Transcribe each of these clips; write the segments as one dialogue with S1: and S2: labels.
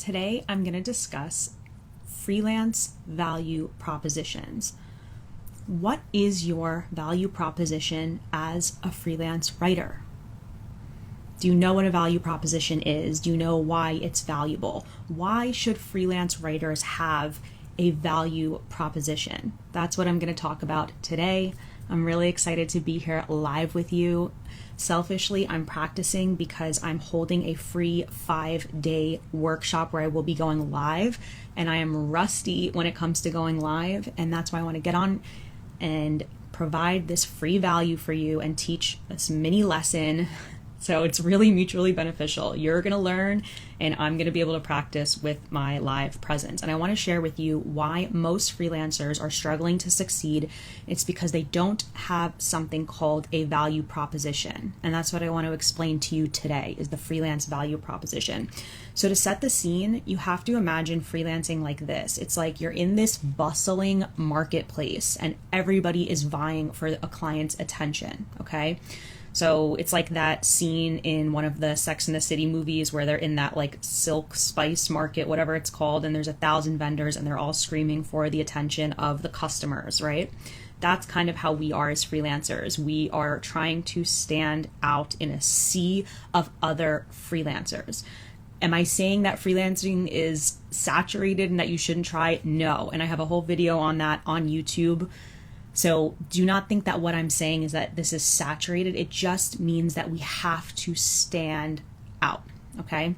S1: Today, I'm going to discuss freelance value propositions. What is your value proposition as a freelance writer? Do you know what a value proposition is? Do you know why it's valuable? Why should freelance writers have a value proposition? That's what I'm going to talk about today. I'm really excited to be here live with you. Selfishly, I'm practicing because I'm holding a free 5-day workshop where I will be going live, and I am rusty when it comes to going live, and that's why I want to get on and provide this free value for you and teach this mini lesson. So it's really mutually beneficial. You're going to learn and I'm going to be able to practice with my live presence. And I want to share with you why most freelancers are struggling to succeed. It's because they don't have something called a value proposition. And that's what I want to explain to you today is the freelance value proposition. So to set the scene, you have to imagine freelancing like this. It's like you're in this bustling marketplace and everybody is vying for a client's attention, okay? So it's like that scene in one of the Sex and the City movies where they're in that like silk spice market, whatever it's called, and there's 1,000 vendors and they're all screaming for the attention of the customers, right? That's kind of how we are as freelancers. We are trying to stand out in a sea of other freelancers. Am I saying that freelancing is saturated and that you shouldn't try? No. And I have a whole video on that on YouTube. So do not think that what I'm saying is that this is saturated. It just means that we have to stand out, okay?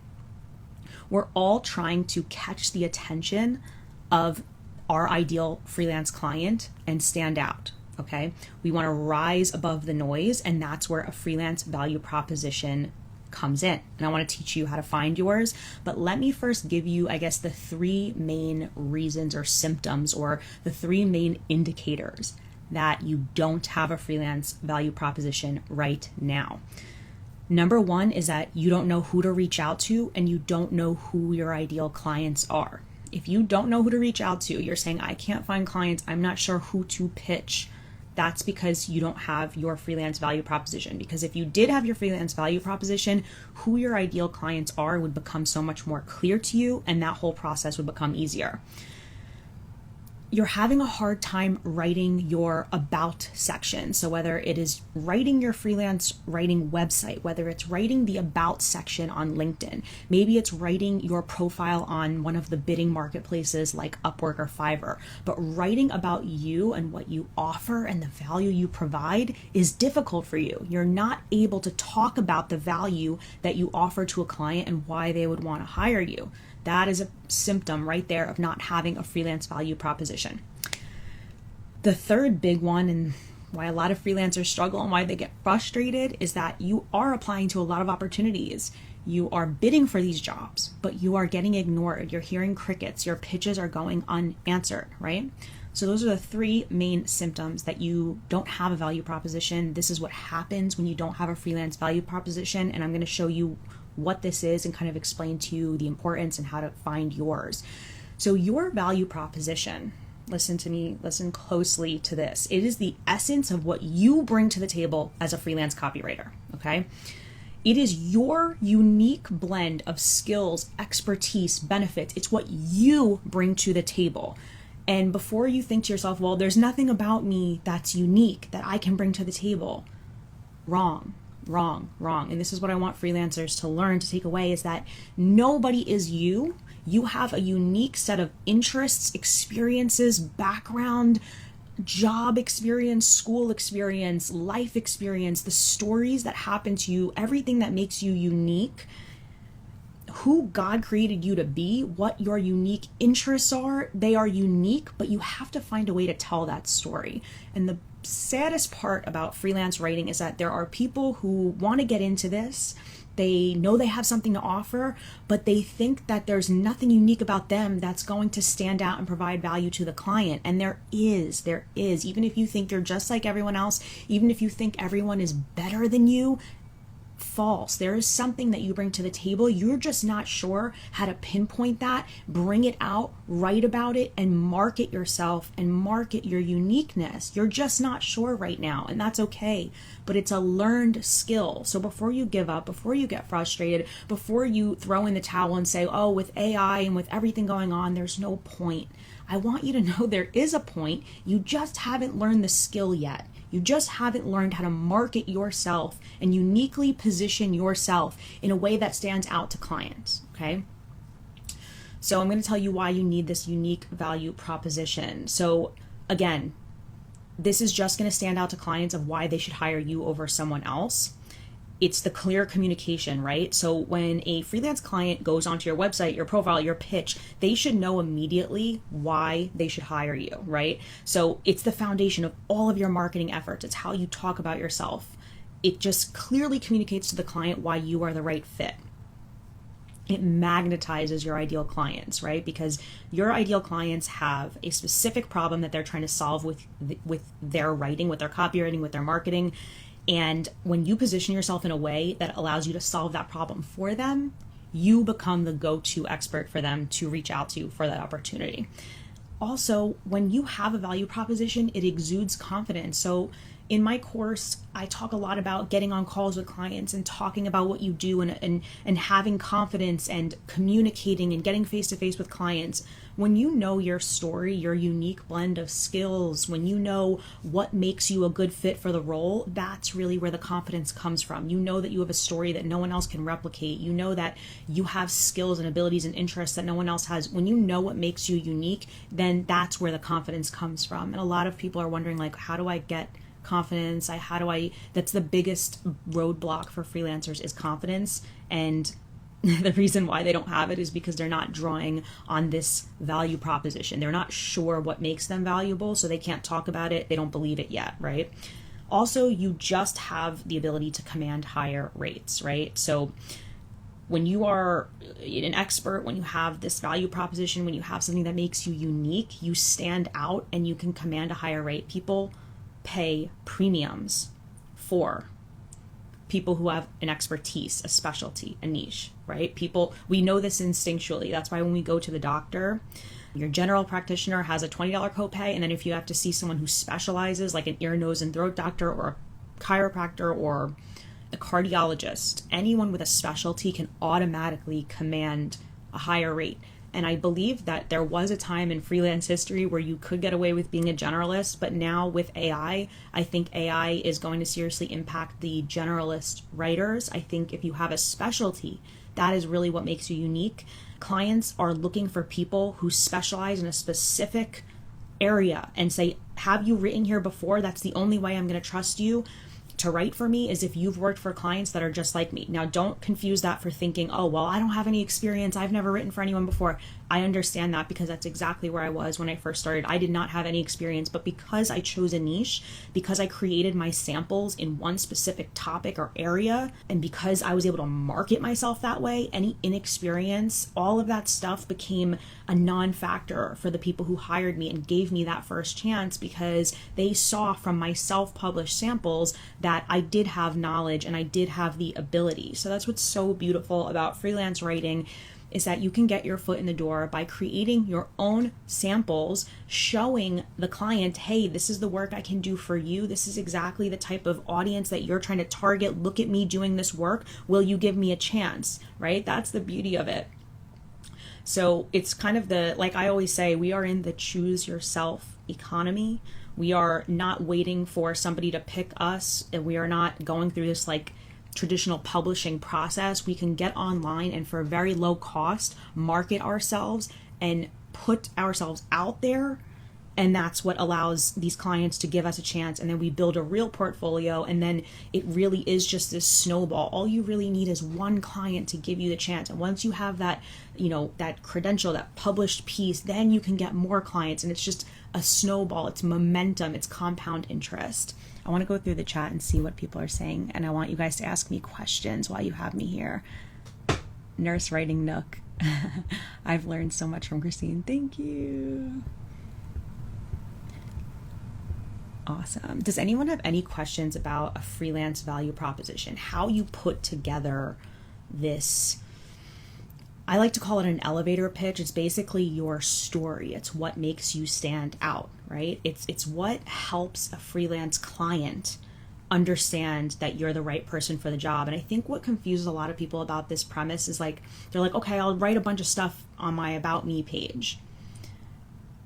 S1: We're all trying to catch the attention of our ideal freelance client and stand out, okay? We want to rise above the noise, and that's where a freelance value proposition comes in. And I want to teach you how to find yours, but let me first give you, I guess, the 3 main reasons or symptoms or the 3 main indicators that you don't have a freelance value proposition right now. Number 1 is that you don't know who to reach out to and you don't know who your ideal clients are. If you don't know who to reach out to, you're saying, I can't find clients, I'm not sure who to pitch. That's because you don't have your freelance value proposition. Because if you did have your freelance value proposition, who your ideal clients are would become so much more clear to you, and that whole process would become easier. You're having a hard time writing your about section. So whether it is writing your freelance writing website, whether it's writing the about section on LinkedIn, maybe it's writing your profile on one of the bidding marketplaces like Upwork or Fiverr, but writing about you and what you offer and the value you provide is difficult for you. You're not able to talk about the value that you offer to a client and why they would want to hire you. That is a symptom right there of not having a freelance value proposition. The third big one, and why a lot of freelancers struggle and why they get frustrated, is that you are applying to a lot of opportunities. You are bidding for these jobs, but you are getting ignored. You're hearing crickets. Your pitches are going unanswered, right? So those are the 3 main symptoms that you don't have a value proposition. This is what happens when you don't have a freelance value proposition, and I'm going to show you what this is and kind of explain to you the importance and how to find yours. So your value proposition, listen to me, listen closely to this. It is the essence of what you bring to the table as a freelance copywriter, okay? It is your unique blend of skills, expertise, benefits. It's what you bring to the table. And before you think to yourself, well, there's nothing about me that's unique that I can bring to the table. Wrong. And this is what I want freelancers to learn, to take away, is that nobody is you. You have a unique set of interests, experiences, background, job experience, school experience, life experience, the stories that happen to you, everything that makes you unique, who God created you to be, what your unique interests are. They are unique, but you have to find a way to tell that story. And the saddest part about freelance writing is that there are people who want to get into this. They know they have something to offer, but they think that there's nothing unique about them that's going to stand out and provide value to the client. And there is. Even if you think you're just like everyone else, even if you think everyone is better than you, false. There is something that you bring to the table. You're just not sure how to pinpoint that, bring it out, write about it, and market yourself and market your uniqueness. You're just not sure right now, and that's okay, but it's a learned skill. So before you give up, before you get frustrated, before you throw in the towel and say, oh, with AI and with everything going on, there's no point. I want you to know there is a point. You just haven't learned the skill yet. You just haven't learned how to market yourself and uniquely position yourself in a way that stands out to clients, okay? So I'm going to tell you why you need this unique value proposition. So again, this is just going to stand out to clients of why they should hire you over someone else. It's the clear communication, right? So when a freelance client goes onto your website, your profile, your pitch, they should know immediately why they should hire you, right? So it's the foundation of all of your marketing efforts. It's how you talk about yourself. It just clearly communicates to the client why you are the right fit. It magnetizes your ideal clients, right? Because your ideal clients have a specific problem that they're trying to solve with their writing, with their copywriting, with their marketing. And when you position yourself in a way that allows you to solve that problem for them, you become the go-to expert for them to reach out to for that opportunity. Also, when you have a value proposition, it exudes confidence. So in my course, I talk a lot about getting on calls with clients and talking about what you do and having confidence and communicating and getting face-to-face with clients. When you know your story, your unique blend of skills, when you know what makes you a good fit for the role, that's really where the confidence comes from. You know that you have a story that no one else can replicate. You know that you have skills and abilities and interests that no one else has. When you know what makes you unique, then that's where the confidence comes from. And a lot of people are wondering, like, how do I get confidence? That's the biggest roadblock for freelancers is confidence. And the reason why they don't have it is because they're not drawing on this value proposition. They're not sure what makes them valuable, so they can't talk about it. They don't believe it yet, right? Also, you just have the ability to command higher rates, right? So when you are an expert, when you have this value proposition, when you have something that makes you unique, you stand out and you can command a higher rate. People pay premiums for people who have an expertise, a specialty, a niche, right? We know this instinctually. That's why when we go to the doctor, your general practitioner has a $20 copay. And then if you have to see someone who specializes, like an ear, nose, and throat doctor or a chiropractor or a cardiologist, anyone with a specialty can automatically command a higher rate. And I believe that there was a time in freelance history where you could get away with being a generalist, but now with AI, I think AI is going to seriously impact the generalist writers. I think if you have a specialty, that is really what makes you unique. Clients are looking for people who specialize in a specific area and say, have you written here before? That's the only way I'm going to trust you to write for me is if you've worked for clients that are just like me. Now, don't confuse that for thinking, oh, well, I don't have any experience. I've never written for anyone before. I understand that because that's exactly where I was when I first started. I did not have any experience, but because I chose a niche, because I created my samples in one specific topic or area, and because I was able to market myself that way, any inexperience, all of that stuff became a non-factor for the people who hired me and gave me that first chance because they saw from my self-published samples that I did have knowledge and I did have the ability. So that's what's so beautiful about freelance writing is that you can get your foot in the door by creating your own samples, showing the client, hey, this is the work I can do for you. This is exactly the type of audience that you're trying to target. Look at me doing this work. Will you give me a chance, right? That's the beauty of it. So it's kind of like I always say, we are in the choose yourself economy. We are not waiting for somebody to pick us, and we are not going through this like traditional publishing process. We can get online and for a very low cost market ourselves and put ourselves out there, and that's what allows these clients to give us a chance. And then we build a real portfolio, and then it really is just this snowball. All you really need is one client to give you the chance, and once you have that, that credential, that published piece, then you can get more clients, and it's just a snowball. It's momentum, it's compound interest. I want to go through the chat and see what people are saying, and I want you guys to ask me questions while you have me here. Nurse Writing Nook. I've learned so much from Christine. Thank you. Awesome. Does anyone have any questions about a freelance value proposition? How you put together this, I like to call it an elevator pitch. It's basically your story. It's what makes you stand out, right? It's what helps a freelance client understand that you're the right person for the job. And I think what confuses a lot of people about this premise is like, they're like, okay, I'll write a bunch of stuff on my About Me page,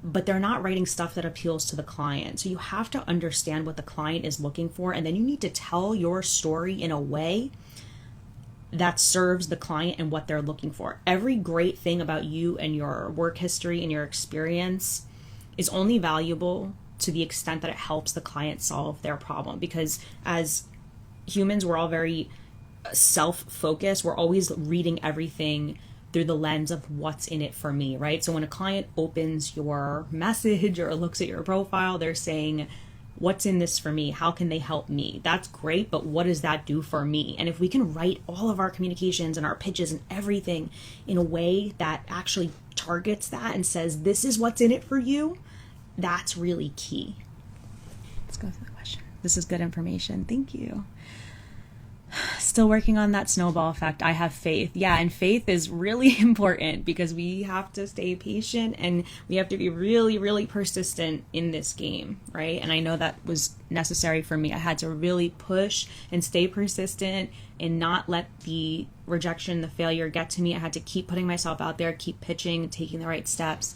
S1: but they're not writing stuff that appeals to the client. So you have to understand what the client is looking for, and then you need to tell your story in a way that serves the client and what they're looking for. Every great thing about you and your work history and your experience is only valuable to the extent that it helps the client solve their problem. Because as humans, we're all very self-focused. We're always reading everything through the lens of what's in it for me, right? So when a client opens your message or looks at your profile, they're saying, what's in this for me? How can they help me? That's great, but what does that do for me? And if we can write all of our communications and our pitches and everything in a way that actually targets that and says, this is what's in it for you, that's really key. Let's go through the question. This is good information. Thank you. Still working on that snowball effect. I have faith. Yeah, and faith is really important because we have to stay patient and we have to be really, really persistent in this game, right? And I know that was necessary for me. I had to really push and stay persistent and not let the rejection, the failure get to me. I had to keep putting myself out there, keep pitching, taking the right steps.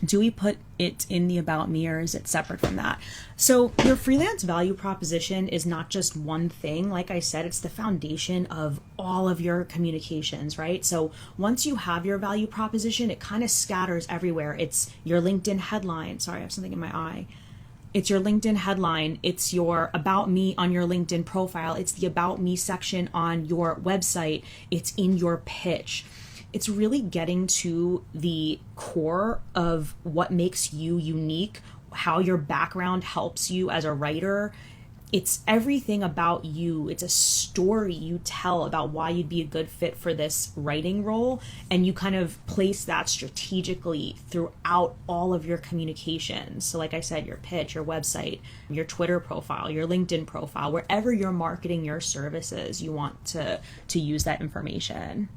S1: Do we put it in the About Me, or is it separate from that? So your freelance value proposition is not just one thing. Like I said, it's the foundation of all of your communications, right? So once you have your value proposition, it kind of scatters everywhere. It's your LinkedIn headline. Sorry, I have something in my eye. It's your LinkedIn headline. It's your About Me on your LinkedIn profile. It's the About Me section on your website. It's in your pitch. It's really getting to the core of what makes you unique, how your background helps you as a writer. It's everything about you. It's a story you tell about why you'd be a good fit for this writing role. And you kind of place that strategically throughout all of your communications. So like I said, your pitch, your website, your Twitter profile, your LinkedIn profile, wherever you're marketing your services, you want to use that information.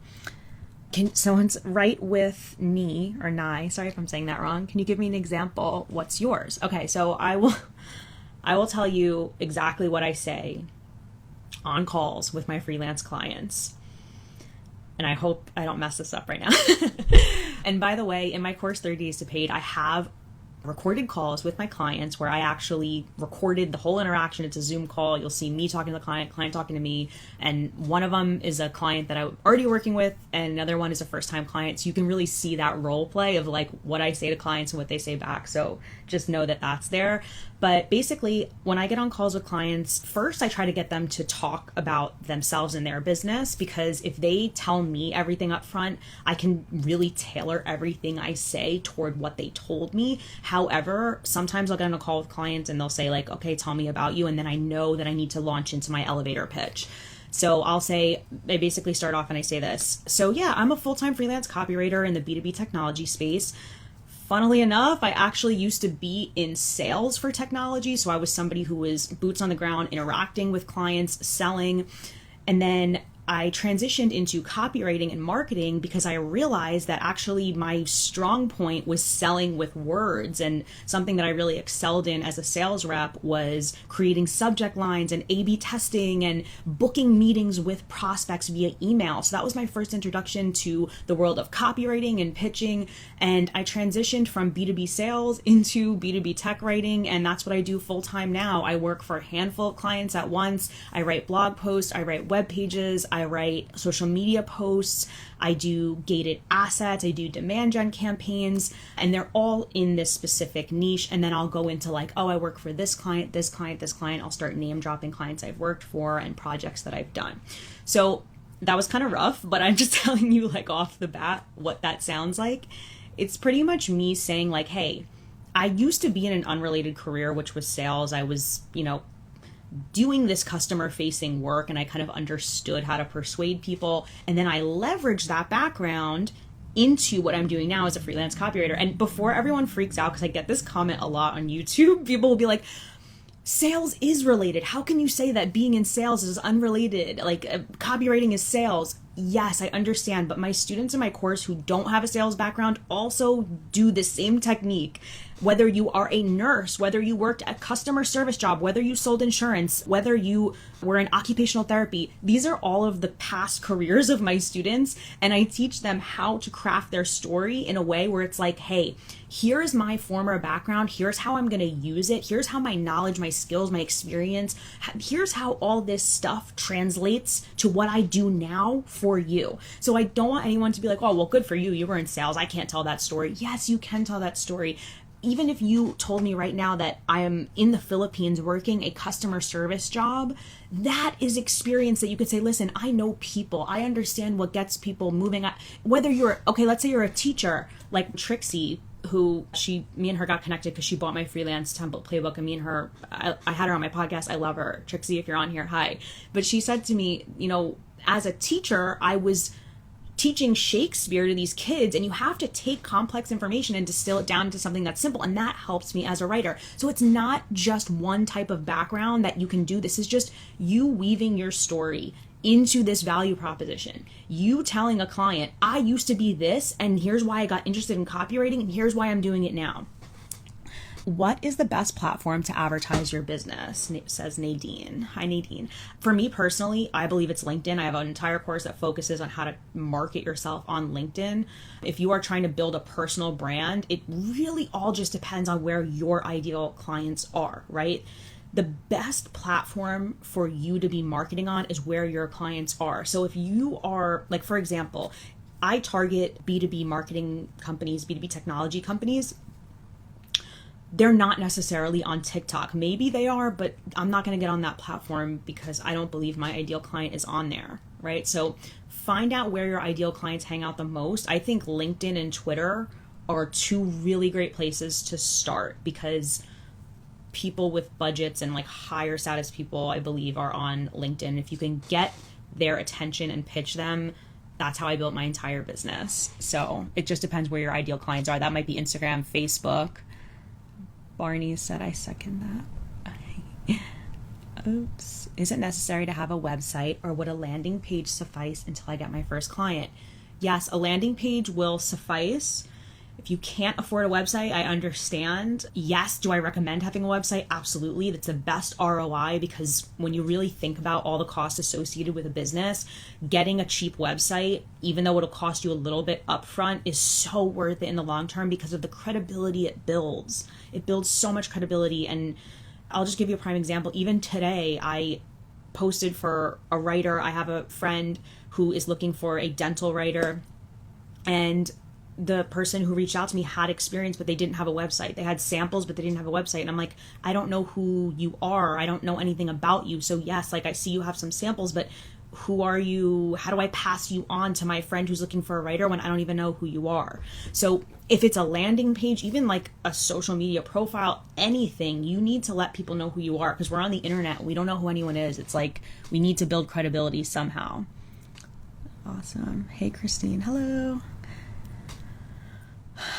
S1: Can someone's write with ni or nai? Sorry if I'm saying that wrong. Can you give me an example? What's yours? Okay, so I will tell you exactly what I say on calls with my freelance clients. And I hope I don't mess this up right now. And by the way, in my course 30 Days to Paid, I have recorded calls with my clients where I actually recorded the whole interaction. It's a Zoom call. You'll see me talking to the client talking to me. And one of them is a client that I'm already working with, and another one is a first-time client. So you can really see that role play of like what I say to clients and what they say back. So just know that that's there. But basically, when I get on calls with clients, first I try to get them to talk about themselves and their business, because if they tell me everything up front, I can really tailor everything I say toward what they told me. However, sometimes I'll get on a call with clients and they'll say like, okay, tell me about you. And then I know that I need to launch into my elevator pitch. So I'll say, I basically start off and I say this. So yeah, I'm a full-time freelance copywriter in the B2B technology space. Funnily enough, I actually used to be in sales for technology. So I was somebody who was boots on the ground, interacting with clients, selling. And then I transitioned into copywriting and marketing because I realized that actually my strong point was selling with words, and something that I really excelled in as a sales rep was creating subject lines and A/B testing and booking meetings with prospects via email. So that was my first introduction to the world of copywriting and pitching. And I transitioned from B2B sales into B2B tech writing, and that's what I do full time now. I work for a handful of clients at once. I write blog posts, I write web pages, I write social media posts, I do gated assets, I do demand gen campaigns, and they're all in this specific niche. And then I'll go into like, oh, I work for this client, this client, this client. I'll start name dropping clients I've worked for and projects that I've done. So that was kind of rough, but I'm just telling you like off the bat what that sounds like. It's pretty much me saying like, hey, I used to be in an unrelated career, which was sales. I was, doing this customer facing work, and I kind of understood how to persuade people. And then I leveraged that background into what I'm doing now as a freelance copywriter. And before everyone freaks out, because I get this comment a lot on YouTube, people will be like, sales is related. How can you say that being in sales is unrelated? Like copywriting is sales. Yes, I understand, but my students in my course who don't have a sales background also do the same technique. Whether you are a nurse, whether you worked a customer service job, whether you sold insurance, whether you were in occupational therapy, these are all of the past careers of my students, and I teach them how to craft their story in a way where it's like, hey, here's my former background, here's how I'm going to use it, here's how my knowledge, my skills, my experience, here's how all this stuff translates to what I do now for you. So I don't want anyone to be like, oh, well, good for you, you were in sales, I can't tell that story. Yes, you can tell that story. Even if you told me right now that I am in the Philippines working a customer service job, that is experience that you could say, listen, I know people. I understand what gets people moving. Whether you're, okay, let's say you're a teacher like Trixie, who me and her got connected because she bought my freelance template playbook, and me and her, I had her on my podcast. I love her. Trixie, if you're on here, hi. But she said to me, as a teacher, I was teaching Shakespeare to these kids, and you have to take complex information and distill it down into something that's simple, and that helps me as a writer. So it's not just one type of background that you can do. This is just you weaving your story into this value proposition. You telling a client, I used to be this, and here's why I got interested in copywriting, and here's why I'm doing it now. What is the best platform to advertise your business? Says Nadine. Hi, Nadine. For me personally, I believe it's LinkedIn. I have an entire course that focuses on how to market yourself on LinkedIn. If you are trying to build a personal brand, it really all just depends on where your ideal clients are, right? The best platform for you to be marketing on is where your clients are. So if you are, like, for example, I target B2B marketing companies, B2B technology companies. They're not necessarily on TikTok. Maybe they are, but I'm not going to get on that platform because I don't believe my ideal client is on there, right? So find out where your ideal clients hang out the most. I think LinkedIn and Twitter are two really great places to start because people with budgets and like higher status people, I believe, are on LinkedIn. If you can get their attention and pitch them, that's how I built my entire business. So it just depends where your ideal clients are. That might be Instagram, Facebook. Barney said, I second that. Oops. Is it necessary to have a website, or would a landing page suffice until I get my first client? Yes, a landing page will suffice. If you can't afford a website, I understand. Yes, do I recommend having a website? Absolutely. That's the best ROI, because when you really think about all the costs associated with a business, getting a cheap website, even though it'll cost you a little bit upfront, is so worth it in the long term because of the credibility it builds. It builds so much credibility. And I'll just give you a prime example. Even today, I posted for a writer. I have a friend who is looking for a dental writer, and the person who reached out to me had experience, but they didn't have a website. They had samples, but they didn't have a website. And I'm like, I don't know who you are. I don't know anything about you. So yes, like I see you have some samples, but who are you? How do I pass you on to my friend who's looking for a writer when I don't even know who you are? So if it's a landing page, even like a social media profile, anything, you need to let people know who you are, because we're on the internet. We don't know who anyone is. It's like we need to build credibility somehow. Awesome. Hey, Christine. Hello.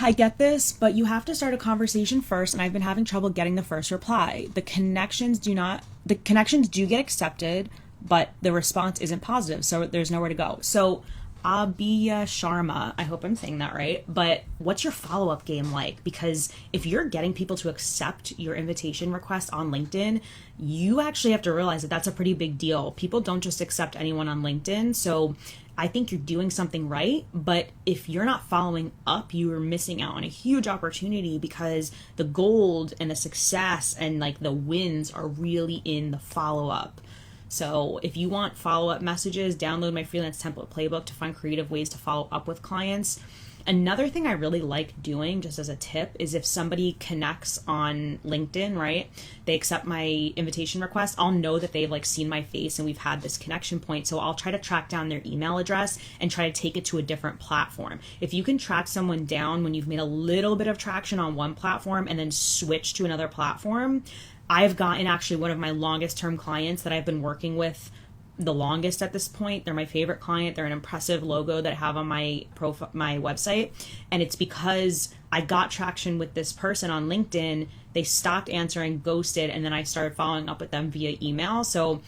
S1: I get this, but you have to start a conversation first, and I've been having trouble getting the first reply. The connections do get accepted, but the response isn't positive, so there's nowhere to go. So Abhiya Sharma, I hope I'm saying that right, but what's your follow-up game like? Because if you're getting people to accept your invitation request on LinkedIn, you actually have to realize that that's a pretty big deal. People don't just accept anyone on LinkedIn, so I think you're doing something right, but if you're not following up, you are missing out on a huge opportunity, because the gold and the success and like the wins are really in the follow-up. So if you want follow-up messages, download my freelance template playbook to find creative ways to follow up with clients. Another thing I really like doing, just as a tip, is if somebody connects on LinkedIn, right? They accept my invitation request, I'll know that they've like seen my face and we've had this connection point. So I'll try to track down their email address and try to take it to a different platform. If you can track someone down when you've made a little bit of traction on one platform and then switch to another platform, I've gotten actually one of my longest term clients that I've been working with the longest at this point. They're my favorite client. They're an impressive logo that I have on my profile, my website. And it's because I got traction with this person on LinkedIn. They stopped answering, ghosted, and then I started following up with them via email. So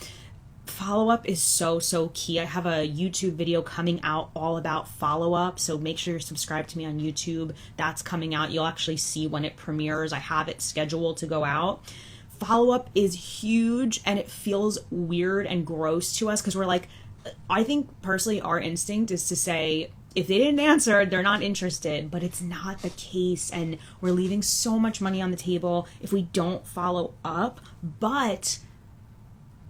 S1: follow-up is so key. I have a YouTube video coming out all about follow-up, so make sure you're subscribed to me on YouTube. That's coming out. You'll actually see when it premieres. I have it scheduled to go out. Follow-up is huge, and it feels weird and gross to us because we're like, I think personally our instinct is to say, if they didn't answer, they're not interested, but it's not the case, and we're leaving so much money on the table if we don't follow up. But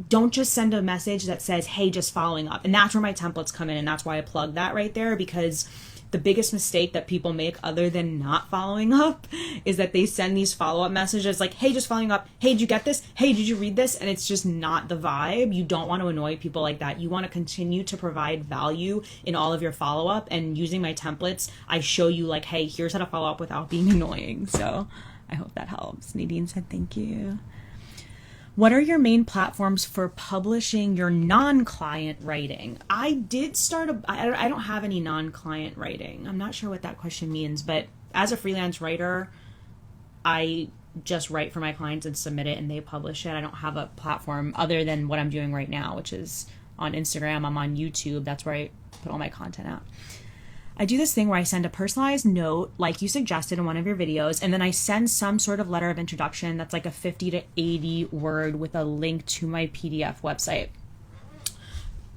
S1: don't just send a message that says, hey, just following up. And that's where my templates come in. And that's why I plug that right there, because the biggest mistake that people make other than not following up is that they send these follow-up messages like, hey, just following up. Hey, did you get this? Hey, did you read this? And it's just not the vibe. You don't want to annoy people like that. You want to continue to provide value in all of your follow-up. And using my templates, I show you like, hey, here's how to follow up without being annoying. So I hope that helps. Nadine said, thank you. What are your main platforms for publishing your non-client writing? I did start I don't have any non-client writing. I'm not sure what that question means, but as a freelance writer, I just write for my clients and submit it and they publish it. I don't have a platform other than what I'm doing right now, which is on Instagram. I'm on YouTube. That's where I put all my content out. I do this thing where I send a personalized note like you suggested in one of your videos, and then I send some sort of letter of introduction that's like a 50 to 80 word with a link to my PDF website.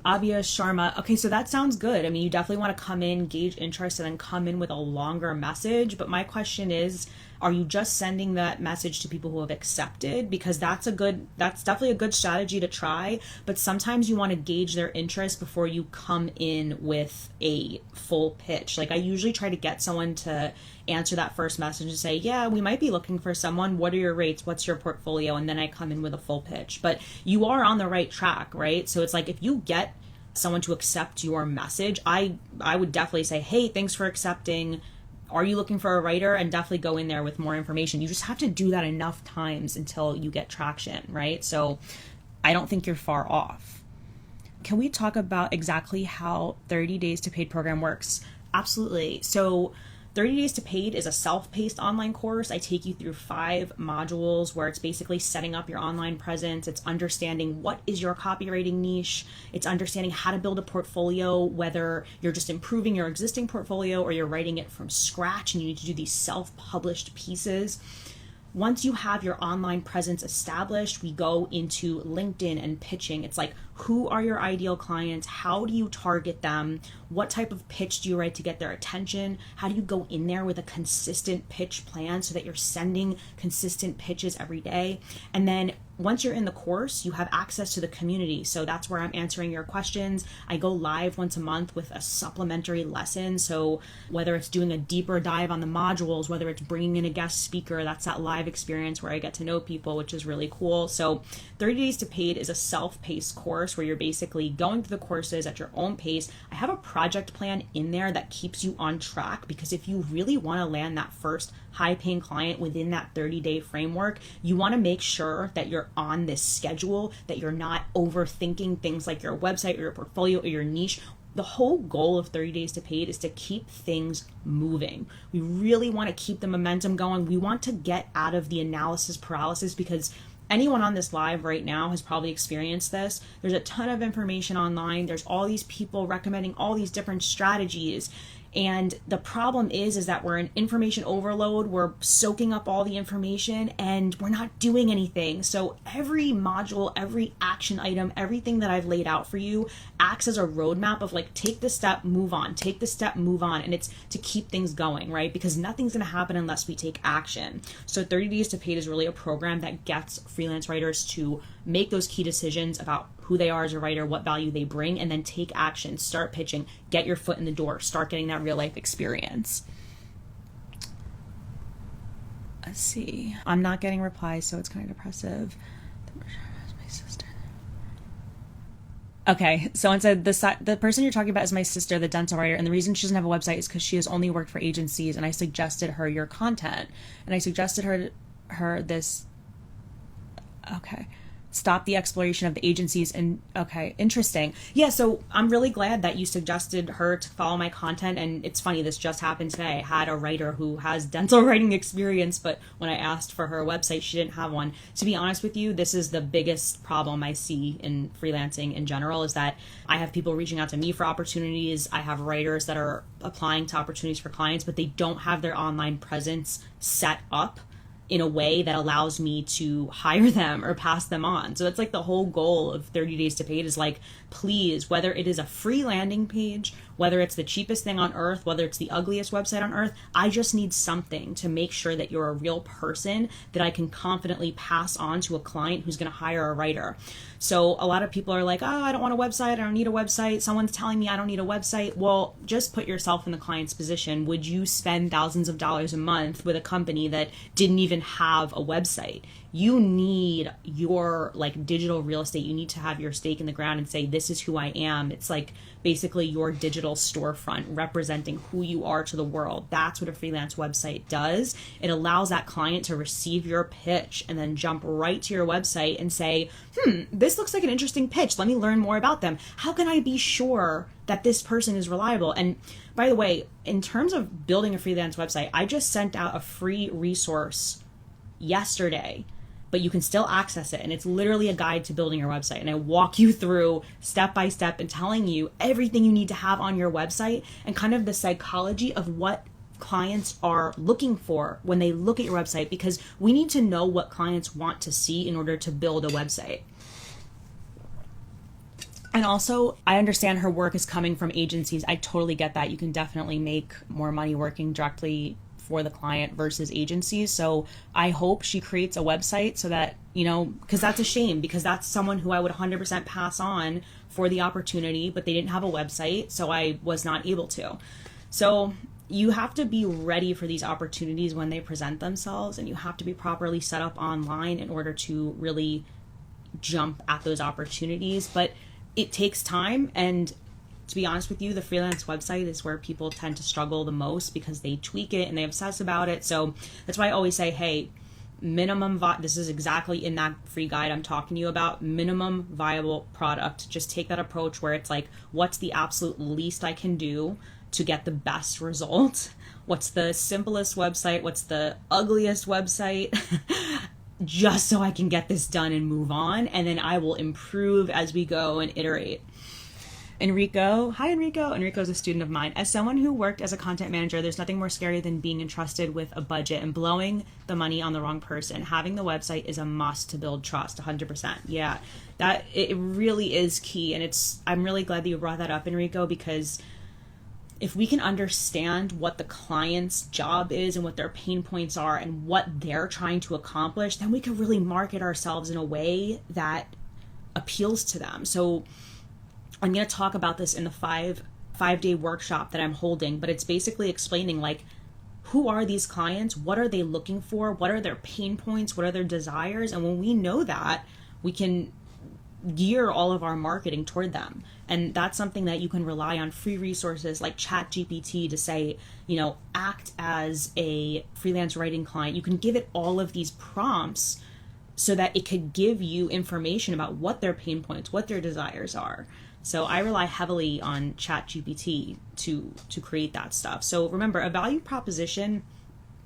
S1: Abia Sharma. Okay, so that sounds good. I mean, you definitely want to come in, gauge interest, and then come in with a longer message. But my question is, are you just sending that message to people who have accepted? Because that's definitely a good strategy to try. But sometimes you want to gauge their interest before you come in with a full pitch. Like I usually try to get someone to answer that first message and say, yeah, we might be looking for someone. What are your rates? What's your portfolio? And then I come in with a full pitch. But you are on the right track, right? So it's like if you get someone to accept your message, I would definitely say, hey, thanks for accepting. Are you looking for a writer? And definitely go in there with more information. You just have to do that enough times until you get traction, right? So I don't think you're far off. Can we talk about exactly how 30 Days to Paid program works? Absolutely. So 30 Days to Paid is a self-paced online course. I take you through 5 modules where it's basically setting up your online presence. It's understanding what is your copywriting niche. It's understanding how to build a portfolio, whether you're just improving your existing portfolio or you're writing it from scratch and you need to do these self-published pieces. Once you have your online presence established, we go into LinkedIn and pitching. It's like, who are your ideal clients? How do you target them? What type of pitch do you write to get their attention? How do you go in there with a consistent pitch plan so that you're sending consistent pitches every day? And then once you're in the course, you have access to the community. So that's where I'm answering your questions. I go live once a month with a supplementary lesson. So whether it's doing a deeper dive on the modules, whether it's bringing in a guest speaker, that's that live experience where I get to know people, which is really cool. So 30 Days to Paid is a self-paced course where you're basically going through the courses at your own pace. I have a project plan in there that keeps you on track, because if you really want to land that first high-paying client within that 30-day framework, you want to make sure that you're on this schedule, that you're not overthinking things like your website or your portfolio or your niche. The whole goal of 30 Days to Paid is to keep things moving. We really want to keep the momentum going. We want to get out of the analysis paralysis, because anyone on this live right now has probably experienced this. There's a ton of information online. There's all these people recommending all these different strategies. And the problem is that we're in information overload. We're soaking up all the information and we're not doing anything. So every module, every action item, everything that I've laid out for you acts as a roadmap of like, take the step, move on, take the step, move on. And it's to keep things going, right? Because nothing's going to happen unless we take action. So 30 Days to Paid is really a program that gets freelance writers to make those key decisions about who they are as a writer, what value they bring, and then take action, start pitching, get your foot in the door, start getting that real life experience. Let's see. I'm not getting replies, so it's kind of depressive. My sister. Okay, someone said the person you're talking about is my sister, the dental writer, and the reason she doesn't have a website is because she has only worked for agencies, and I suggested her your content, and I suggested her this. Okay. stop the exploration of the agencies. And okay, interesting. Yeah, so I'm really glad that you suggested her to follow my content. And it's funny, this just happened today. I had a writer who has dental writing experience, but when I asked for her website, she didn't have one. To be honest with you, this is the biggest problem I see in freelancing in general, is that I have people reaching out to me for opportunities. I have writers that are applying to opportunities for clients, but they don't have their online presence set up in a way that allows me to hire them or pass them on. So it's like the whole goal of 30 Days to Paid is like, please, whether it is a free landing page, whether it's the cheapest thing on earth, whether it's the ugliest website on earth, I just need something to make sure that you're a real person that I can confidently pass on to a client who's going to hire a writer. So a lot of people are like, oh, I don't want a website. I don't need a website. Someone's telling me I don't need a website. Well, just put yourself in the client's position. Would you spend thousands of dollars a month with a company that didn't even have a website? You need your like digital real estate. You need to have your stake in the ground and say, this is who I am. It's like basically your digital storefront representing who you are to the world. That's what a freelance website does. It allows that client to receive your pitch and then jump right to your website and say, this looks like an interesting pitch. Let me learn more about them. How can I be sure that this person is reliable? And by the way, in terms of building a freelance website, I just sent out a free resource yesterday, but you can still access it. And it's literally a guide to building your website. And I walk you through step by step and telling you everything you need to have on your website and kind of the psychology of what clients are looking for when they look at your website, because we need to know what clients want to see in order to build a website. And also, I understand her work is coming from agencies. I totally get that. You can definitely make more money working directly for the client versus agencies. So I hope she creates a website so that, because that's a shame, because that's someone who I would 100% pass on for the opportunity, but they didn't have a website, so I was not able to. So you have to be ready for these opportunities when they present themselves, and you have to be properly set up online in order to really jump at those opportunities. But it takes time, and to be honest with you, the freelance website is where people tend to struggle the most because they tweak it and they obsess about it. So that's why I always say, hey, this is exactly in that free guide I'm talking to you about, minimum viable product. Just take that approach where it's like, what's the absolute least I can do to get the best result? What's the simplest website? What's the ugliest website? Just so I can get this done and move on. And then I will improve as we go and iterate. Enrico. Hi, Enrico. Enrico's a student of mine. As someone who worked as a content manager, there's nothing more scary than being entrusted with a budget and blowing the money on the wrong person. Having the website is a must to build trust, 100%. Yeah, that it really is key. And I'm really glad that you brought that up, Enrico, because if we can understand what the client's job is and what their pain points are and what they're trying to accomplish, then we can really market ourselves in a way that appeals to them. So I'm going to talk about this in the five-day workshop that I'm holding, but it's basically explaining like, who are these clients? What are they looking for? What are their pain points? What are their desires? And when we know that, we can gear all of our marketing toward them. And that's something that you can rely on free resources like ChatGPT to say, act as a freelance writing client. You can give it all of these prompts so that it could give you information about what their pain points, what their desires are. So I rely heavily on ChatGPT to create that stuff. So remember, a value proposition,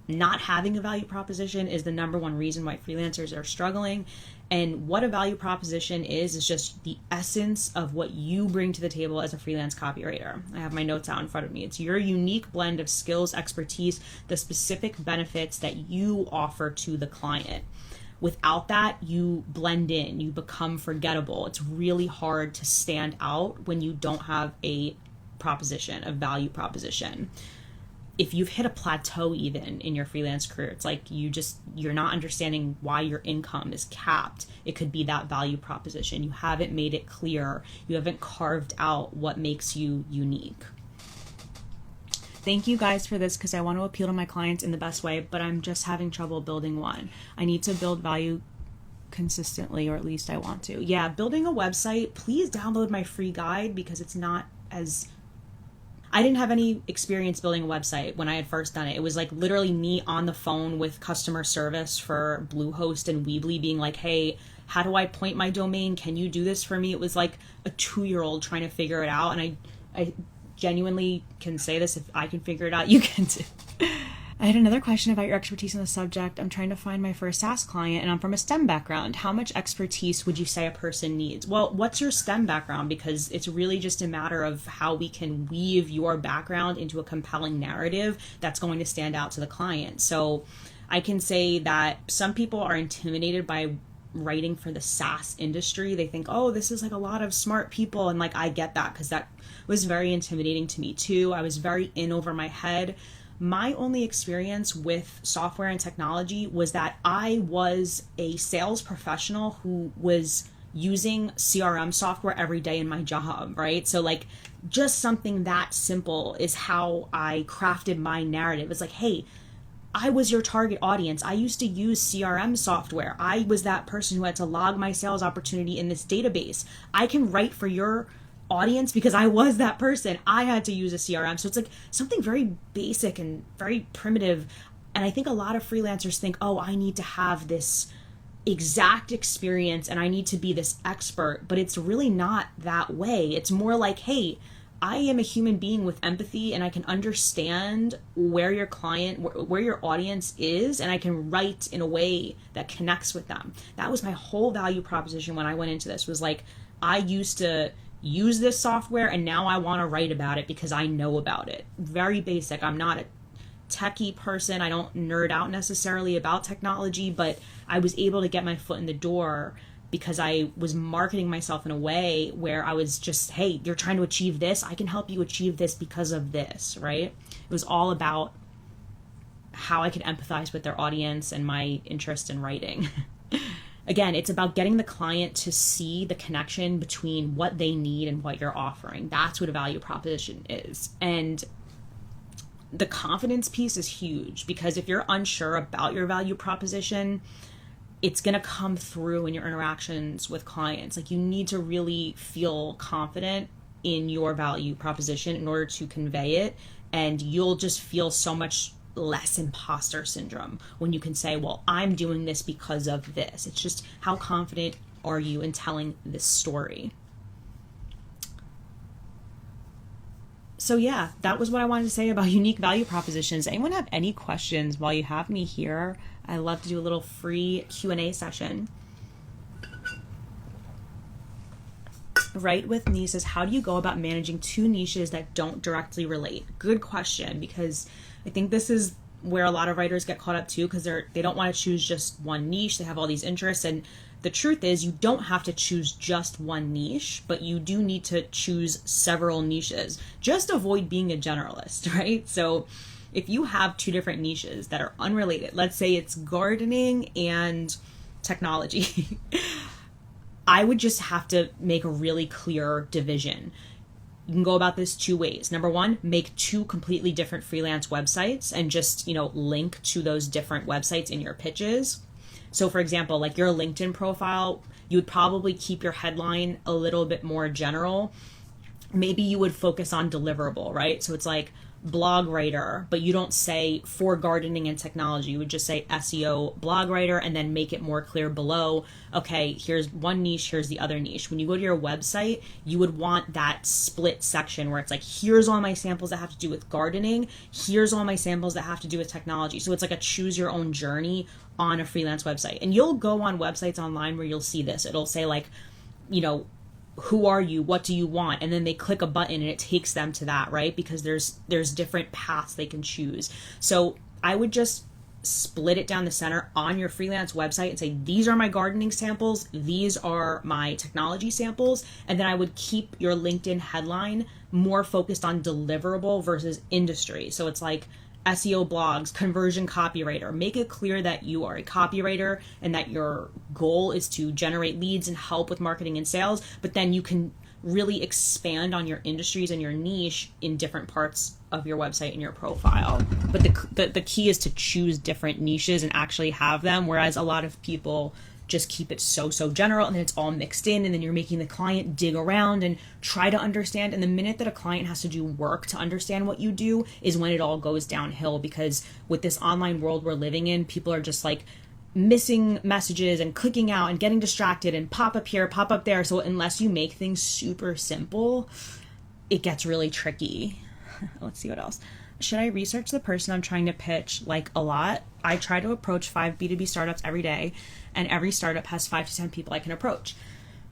S1: not having a value proposition is the number one reason why freelancers are struggling. And what a value proposition is just the essence of what you bring to the table as a freelance copywriter. I have my notes out in front of me. It's your unique blend of skills, expertise, the specific benefits that you offer to the client. Without that, you blend in, you become forgettable. It's really hard to stand out when you don't have a proposition, a value proposition. If you've hit a plateau even in your freelance career, it's like you're not understanding why your income is capped. It could be that value proposition. You haven't made it clear. You haven't carved out what makes you unique. Thank you guys for this because I want to appeal to my clients in the best way, but I'm just having trouble building one. I need to build value consistently, or at least I want to. Yeah, building a website, please download my free guide because it's not as... I didn't have any experience building a website when I had first done it. It was like literally me on the phone with customer service for Bluehost and Weebly being like, hey, how do I point my domain? Can you do this for me? It was like a 2-year-old trying to figure it out. And I genuinely can say this, if I can figure it out, you can too. I had another question about your expertise in the subject. I'm trying to find my first SaaS client and I'm from a STEM background. How much expertise would you say a person needs? Well, what's your STEM background? Because it's really just a matter of how we can weave your background into a compelling narrative that's going to stand out to the client. So I can say that some people are intimidated by writing for the SaaS industry. They think, oh, this is like a lot of smart people. And like, I get that because that was very intimidating to me too. I was very in over my head. My only experience with software and technology was that I was a sales professional who was using CRM software every day in my job, right? So like just something that simple is how I crafted my narrative. It's like, hey, I was your target audience. I used to use CRM software. I was that person who had to log my sales opportunity in this database. I can write for your audience because I was that person. I had to use a CRM. So it's like something very basic and very primitive. And I think a lot of freelancers think, oh, I need to have this exact experience and I need to be this expert, but it's really not that way. It's more like, hey, I am a human being with empathy and I can understand where your client, where your audience is, and I can write in a way that connects with them. That was my whole value proposition when I went into this, was like, I used to use this software and now I want to write about it because I know about it. Very basic. I'm not a techie person. I don't nerd out necessarily about technology, but I was able to get my foot in the door because I was marketing myself in a way where I was just, hey, you're trying to achieve this. I can help you achieve this because of this, right? It was all about how I could empathize with their audience and my interest in writing. Again, it's about getting the client to see the connection between what they need and what you're offering. That's what a value proposition is. And the confidence piece is huge, because if you're unsure about your value proposition, it's going to come through in your interactions with clients. Like, you need to really feel confident in your value proposition in order to convey it. And you'll just feel so much less imposter syndrome when you can say, well, I'm doing this because of this. It's just, how confident are you in telling this story? So yeah, that was what I wanted to say about unique value propositions. Anyone have any questions while you have me here? I love to do a little free Q&A session. Right with me says, how do you go about managing 2 niches that don't directly relate? Good question, because I think this is where a lot of writers get caught up too, because they don't want to choose just one niche. They have all these interests, and the truth is you don't have to choose just one niche, but you do need to choose several niches. Just avoid being a generalist, right? So if you have 2 different niches that are unrelated, let's say it's gardening and technology, I would just have to make a really clear division. You can go about this 2 ways. Number 1, make 2 completely different freelance websites and just, link to those different websites in your pitches. So for example, like your LinkedIn profile, you would probably keep your headline a little bit more general. Maybe you would focus on deliverable, right? So it's like blog writer, but you don't say for gardening and technology. You would just say SEO blog writer, and then make it more clear below, okay, here's one niche, here's the other niche. When you go to your website, you would want that split section where it's like, here's all my samples that have to do with gardening, here's all my samples that have to do with technology. So it's like a choose your own journey on a freelance website. And you'll go on websites online where you'll see this. It'll say like, who are you? What do you want? And then they click a button and it takes them to that, right? Because there's different paths they can choose. So I would just split it down the center on your freelance website and say, these are my gardening samples, these are my technology samples. And then I would keep your LinkedIn headline more focused on deliverable versus industry. So it's like SEO blogs, conversion copywriter. Make it clear that you are a copywriter and that your goal is to generate leads and help with marketing and sales, but then you can really expand on your industries and your niche in different parts of your website and your profile. But the key is to choose different niches and actually have them, whereas a lot of people just keep it so general, and then it's all mixed in, and then you're making the client dig around and try to understand. And the minute that a client has to do work to understand what you do is when it all goes downhill, because with this online world we're living in, people are just like missing messages and clicking out and getting distracted and pop up here, pop up there. So unless you make things super simple, it gets really tricky. Let's see what else. Should I research the person I'm trying to pitch like a lot? I try to approach 5 B2B startups every day, and every startup has 5 to 10 people I can approach.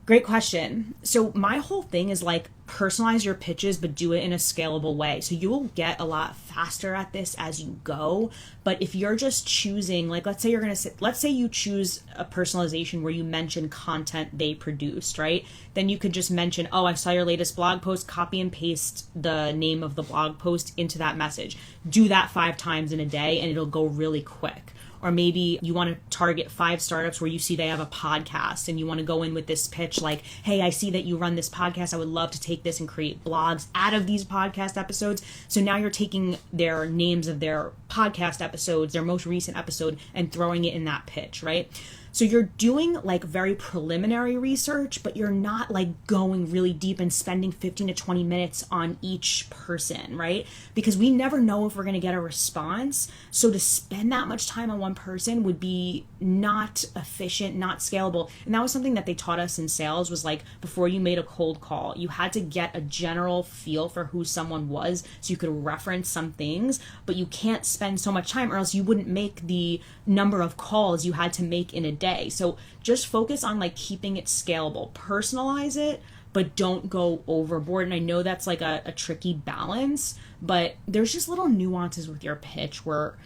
S1: Great question. So my whole thing is like personalize your pitches, but do it in a scalable way. So you will get a lot faster at this as you go. But if you're just choosing, like, let's say you choose a personalization where you mention content they produced, right? Then you could just mention, oh, I saw your latest blog post, copy and paste the name of the blog post into that message. Do that 5 times in a day and it'll go really quick. Or maybe you want to target 5 startups where you see they have a podcast and you want to go in with this pitch like, hey, I see that you run this podcast. I would love to take this and create blogs out of these podcast episodes. So now you're taking their names of their podcast episodes, their most recent episode, and throwing it in that pitch, right? So you're doing like very preliminary research, but you're not like going really deep and spending 15 to 20 minutes on each person, right? Because we never know if we're going to get a response. So to spend that much time on one person would be not efficient, not scalable. And that was something that they taught us in sales, was like, before you made a cold call, you had to get a general feel for who someone was so you could reference some things, but you can't spend so much time or else you wouldn't make the number of calls you had to make in a day. So just focus on like keeping it scalable, personalize it, but don't go overboard. And I know that's like a tricky balance, but there's just little nuances with your pitch where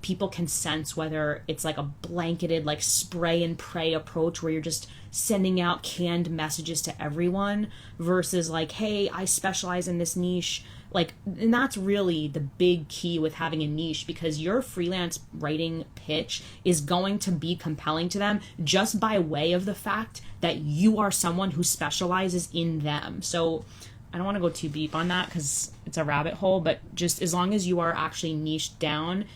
S1: people can sense whether it's like a blanketed, like spray and pray approach where you're just sending out canned messages to everyone versus like, hey, I specialize in this niche. Like, and that's really the big key with having a niche, because your freelance writing pitch is going to be compelling to them just by way of the fact that you are someone who specializes in them. So I don't want to go too deep on that because it's a rabbit hole, but just as long as you are actually niched down,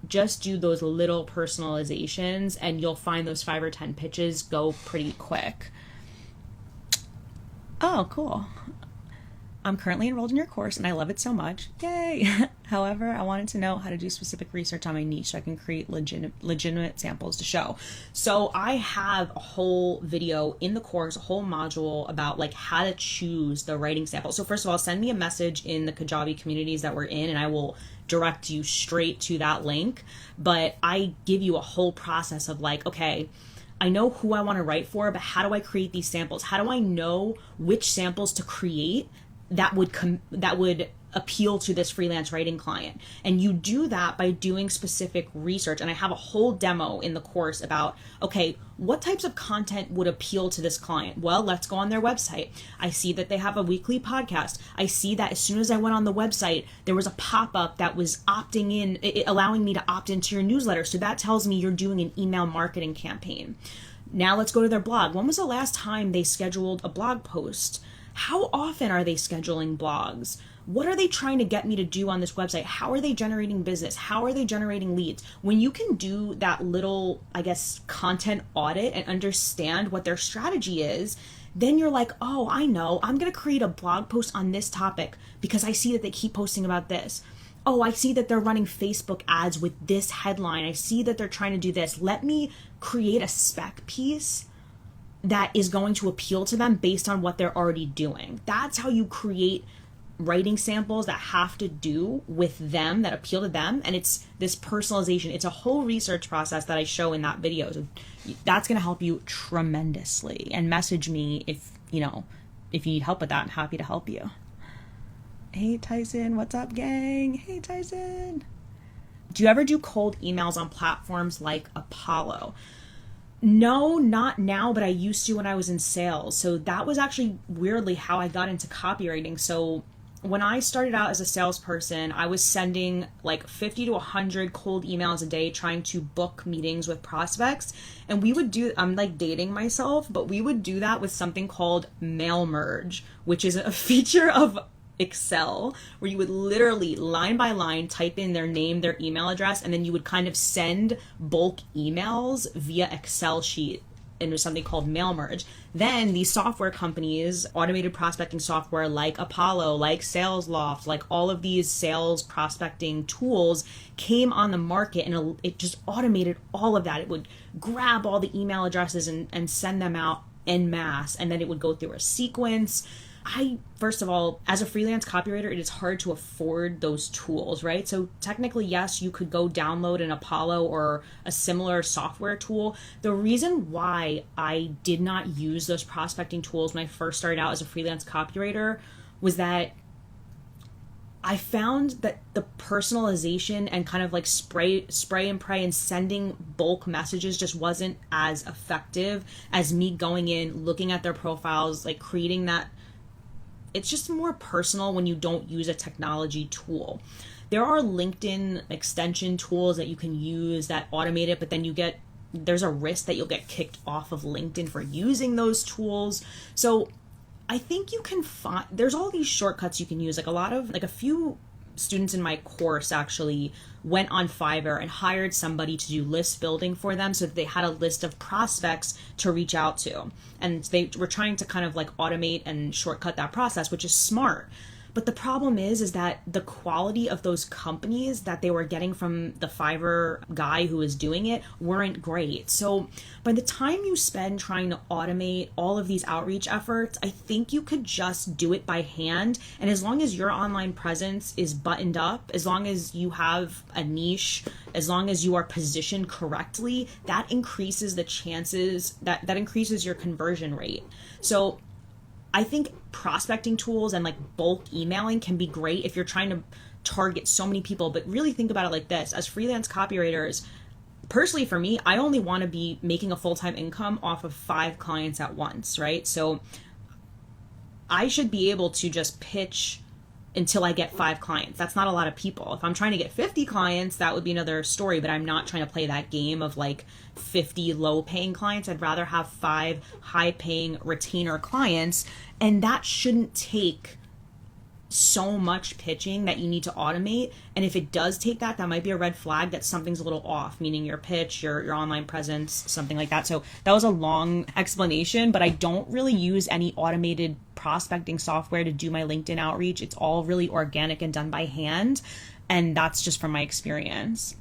S1: just do those little personalizations and you'll find those 5 or 10 pitches go pretty quick. Oh, cool. I'm currently enrolled in your course and I love it so much. Yay! However, I wanted to know how to do specific research on my niche so I can create legitimate samples to show. So I have a whole video in the course, a whole module about like how to choose the writing sample. So first of all, send me a message in the Kajabi communities that we're in and I will direct you straight to that link. But I give you a whole process of like, okay, I know who I want to write for, but how do I create these samples? How do I know which samples to create that would appeal to this freelance writing client? And you do that by doing specific research. And I have a whole demo in the course about, okay, what types of content would appeal to this client? Well, let's go on their website. I see that they have a weekly podcast. I see that as soon as I went on the website, there was a pop-up that was opting in, allowing me to opt into your newsletter. So that tells me you're doing an email marketing campaign. Now let's go to their blog. When was the last time they scheduled a blog post? How often are they scheduling blogs? What are they trying to get me to do on this website? How are they generating business? How are they generating leads? When you can do that little, I guess, content audit and understand what their strategy is, then you're like, oh, I know, I'm going to create a blog post on this topic because I see that they keep posting about this. Oh, I see that they're running Facebook ads with this headline. I see that they're trying to do this. Let me create a spec piece that is going to appeal to them based on what they're already doing. That's how you create writing samples that have to do with them, that appeal to them. And it's this personalization. It's a whole research process that I show in that video. So that's going to help you tremendously. And message me if you need help with that. I'm happy to help you. Hey, Tyson. What's up, gang? Hey, Tyson. Do you ever do cold emails on platforms like Apollo? No, not now, but I used to when I was in sales. So that was actually weirdly how I got into copywriting. So when I started out as a salesperson, I was sending like 50 to 100 cold emails a day trying to book meetings with prospects. And we would do, I'm like dating myself, but we would do that with something called mail merge, which is a feature of Excel where you would literally line by line type in their name, their email address, and then you would kind of send bulk emails via Excel sheet. and it was something called mail merge. Then these software companies, automated prospecting software like Apollo, like SalesLoft, like all of these sales prospecting tools came on the market, and it just automated all of that. It would grab all the email addresses and send them out en masse, and then it would go through a sequence. First of all, as a freelance copywriter, it is hard to afford those tools, right? So technically, yes, you could go download an Apollo or a similar software tool. The reason why I did not use those prospecting tools when I first started out as a freelance copywriter was that I found that the personalization and kind of like spray and pray and sending bulk messages just wasn't as effective as me going in, looking at their profiles, like creating that. It's just more personal when you don't use a technology tool. There are LinkedIn extension tools that you can use that automate it, but then there's a risk that you'll get kicked off of LinkedIn for using those tools. So I think you can find, there's all these shortcuts you can use. Like a few students in my course actually went on Fiverr and hired somebody to do list building for them so that they had a list of prospects to reach out to. And they were trying to kind of like automate and shortcut that process, which is smart. But the problem is that the quality of those companies that they were getting from the Fiverr guy who was doing it weren't great. So by the time you spend trying to automate all of these outreach efforts, I think you could just do it by hand. And as long as your online presence is buttoned up, as long as you have a niche, as long as you are positioned correctly, that increases the chances, that increases your conversion rate. So I think prospecting tools and like bulk emailing can be great if you're trying to target so many people, but really think about it like this. As freelance copywriters, personally for me, I only want to be making a full-time income off of 5 clients at once, right? So I should be able to just pitch until I get 5 clients. That's not a lot of people. If I'm trying to get 50 clients, that would be another story, but I'm not trying to play that game of like 50 low paying clients. I'd rather have 5 high paying retainer clients, and that shouldn't take so much pitching that you need to automate. And if it does take that might be a red flag that something's a little off, meaning your pitch, your online presence, something like that. So that was a long explanation, but I don't really use any automated prospecting software to do my LinkedIn outreach. It's all really organic and done by hand. And that's just from my experience.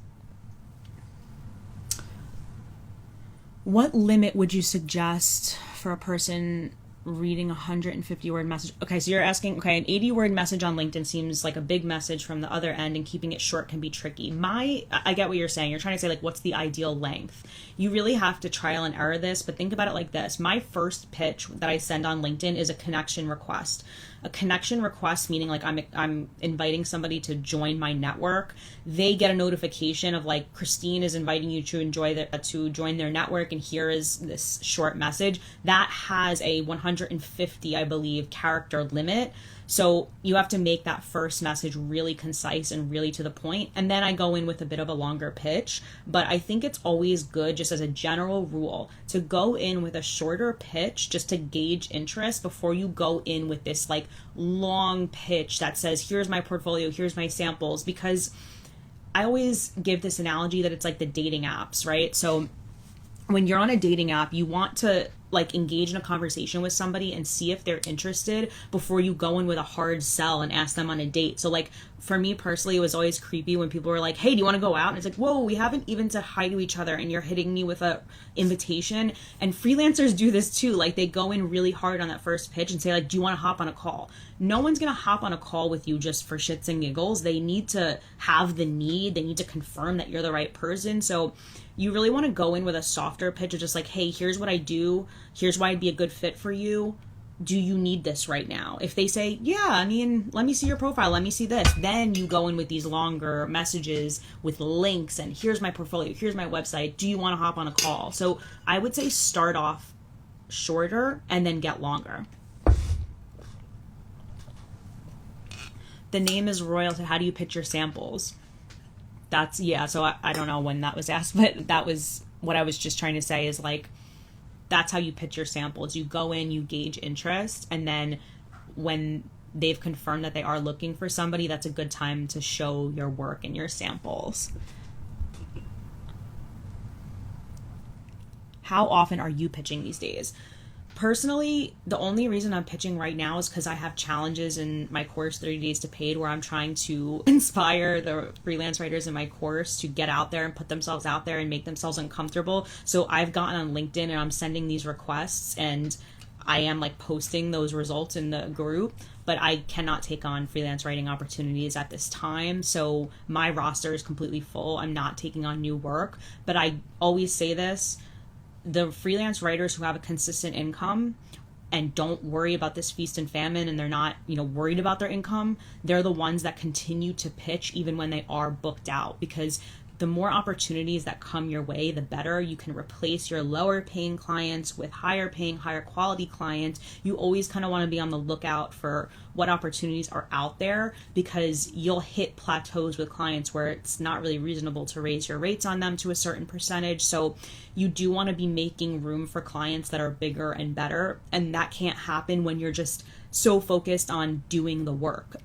S1: What limit would you suggest for a person reading a 150-word message? Okay, so you're asking, okay, an 80-word message on LinkedIn seems like a big message from the other end, and keeping it short can be tricky. I get what you're saying. You're trying to say, like, what's the ideal length? You really have to trial and error this, but think about it like this. My first pitch that I send on LinkedIn is a connection request. A connection request, meaning like I'm inviting somebody to join my network. They get a notification of like, Christine is inviting you to join their network, and here is this short message. That has a 150, I believe, character limit. So you have to make that first message really concise and really to the point. And then I go in with a bit of a longer pitch. But I think it's always good, just as a general rule, to go in with a shorter pitch just to gauge interest before you go in with this like long pitch that says, here's my portfolio, here's my samples. Because I always give this analogy that it's like the dating apps, right? So when you're on a dating app, you want to like engage in a conversation with somebody and see if they're interested before you go in with a hard sell and ask them on a date. So like for me personally, it was always creepy when people were like, hey, do you want to go out? And it's like, whoa, we haven't even said hi to each other and you're hitting me with a invitation. And freelancers do this too. Like they go in really hard on that first pitch and say like, do you want to hop on a call? No one's going to hop on a call with you just for shits and giggles. They need to have the need. They need to confirm that you're the right person. So you really want to go in with a softer pitch of just like, hey, here's what I do. Here's why I'd be a good fit for you. Do you need this right now? If they say, yeah, I mean, let me see your profile. Let me see this. Then you go in with these longer messages with links and here's my portfolio. Here's my website. Do you want to hop on a call? So I would say start off shorter and then get longer. The name is Royal. So how do you pitch your samples? So I don't know when that was asked, but that was what I was just trying to say is like, that's how you pitch your samples. You go in, you gauge interest, and then when they've confirmed that they are looking for somebody, that's a good time to show your work and your samples. How often are you pitching these days? Personally, the only reason I'm pitching right now is because I have challenges in my course, 30 Days to Paid, where I'm trying to inspire the freelance writers in my course to get out there and put themselves out there and make themselves uncomfortable. So I've gotten on LinkedIn and I'm sending these requests and I am like posting those results in the group, but I cannot take on freelance writing opportunities at this time. So my roster is completely full. I'm not taking on new work, but I always say this: the freelance writers who have a consistent income and don't worry about this feast and famine, and they're not, worried about their income, they're the ones that continue to pitch even when they are booked out, because the more opportunities that come your way, the better. You can replace your lower paying clients with higher paying, higher quality clients. You always kind of want to be on the lookout for what opportunities are out there, because you'll hit plateaus with clients where it's not really reasonable to raise your rates on them to a certain percentage. So you do want to be making room for clients that are bigger and better. And that can't happen when you're just so focused on doing the work.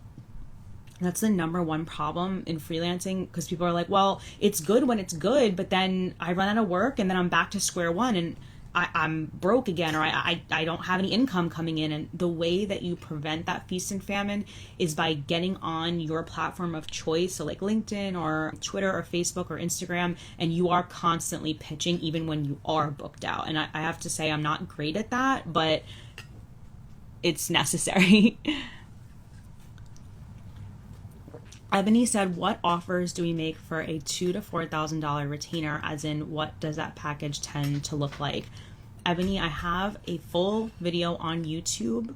S1: That's the number one problem in freelancing, because people are like, well, it's good when it's good, but then I run out of work and then I'm back to square one and I'm broke again, or I don't have any income coming in. And the way that you prevent that feast and famine is by getting on your platform of choice, so like LinkedIn or Twitter or Facebook or Instagram, and you are constantly pitching even when you are booked out. And I have to say, I'm not great at that, but it's necessary. Ebony said, what offers do we make for a $2,000 to $4,000 retainer? As in, what does that package tend to look like? Ebony, I have a full video on YouTube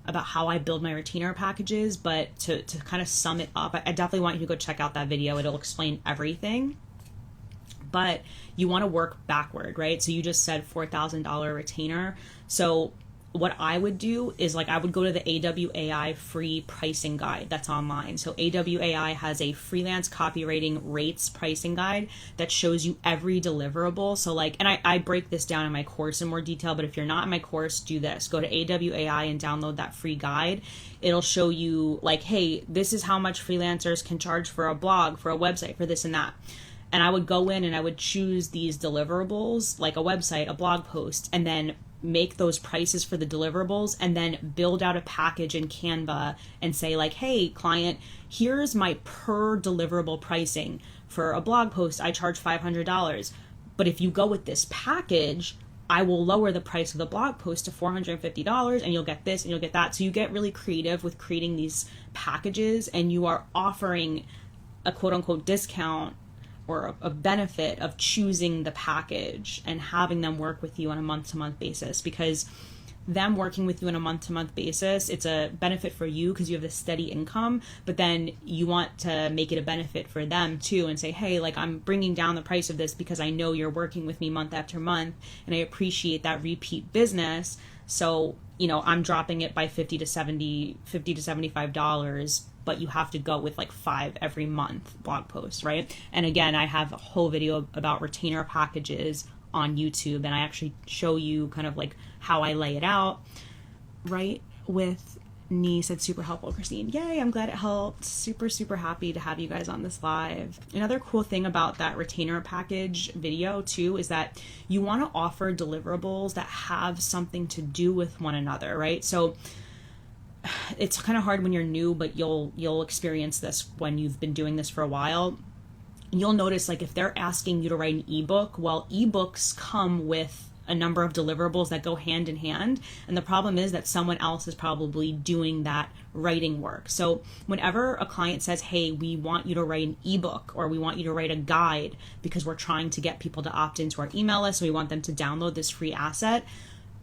S1: about how I build my retainer packages, but to kind of sum it up, I definitely want you to go check out that video. It'll explain everything. But you want to work backward, right? So you just said $4,000 retainer. So what I would do is, like, I would go to the AWAI free pricing guide that's online. So AWAI has a freelance copywriting rates pricing guide that shows you every deliverable. So like, and I break this down in my course in more detail, but if you're not in my course, do this. Go to AWAI and download that free guide. It'll show you like, hey, this is how much freelancers can charge for a blog, for a website, for this and that. And I would go in and I would choose these deliverables, like a website, a blog post, and then make those prices for the deliverables, and then build out a package in Canva and say like, hey client, here's my per deliverable pricing. For a blog post, I charge $500. But if you go with this package, I will lower the price of the blog post to $450, and you'll get this and you'll get that. So you get really creative with creating these packages, and you are offering a quote unquote discount or a benefit of choosing the package and having them work with you on a month-to-month basis. Because them working with you on a month-to-month basis, it's a benefit for you because you have this steady income, but then you want to make it a benefit for them too, and say, hey, like, I'm bringing down the price of this because I know you're working with me month after month and I appreciate that repeat business. So, I'm dropping it by $50 to $75, but you have to go with like 5 every month blog posts, right? And again, I have a whole video about retainer packages on YouTube, and I actually show you kind of like how I lay it out, right? With Nee said, super helpful, Christine. Yay, I'm glad it helped. Super, super happy to have you guys on this live. Another cool thing about that retainer package video too is that you want to offer deliverables that have something to do with one another, right? So it's kind of hard when you're new, but you'll experience this when you've been doing this for a while. You'll notice, like, if they're asking you to write an ebook, well, ebooks come with a number of deliverables that go hand in hand. And the problem is that someone else is probably doing that writing work. So whenever a client says, hey, we want you to write an ebook, or we want you to write a guide because we're trying to get people to opt into our email list, and we want them to download this free asset,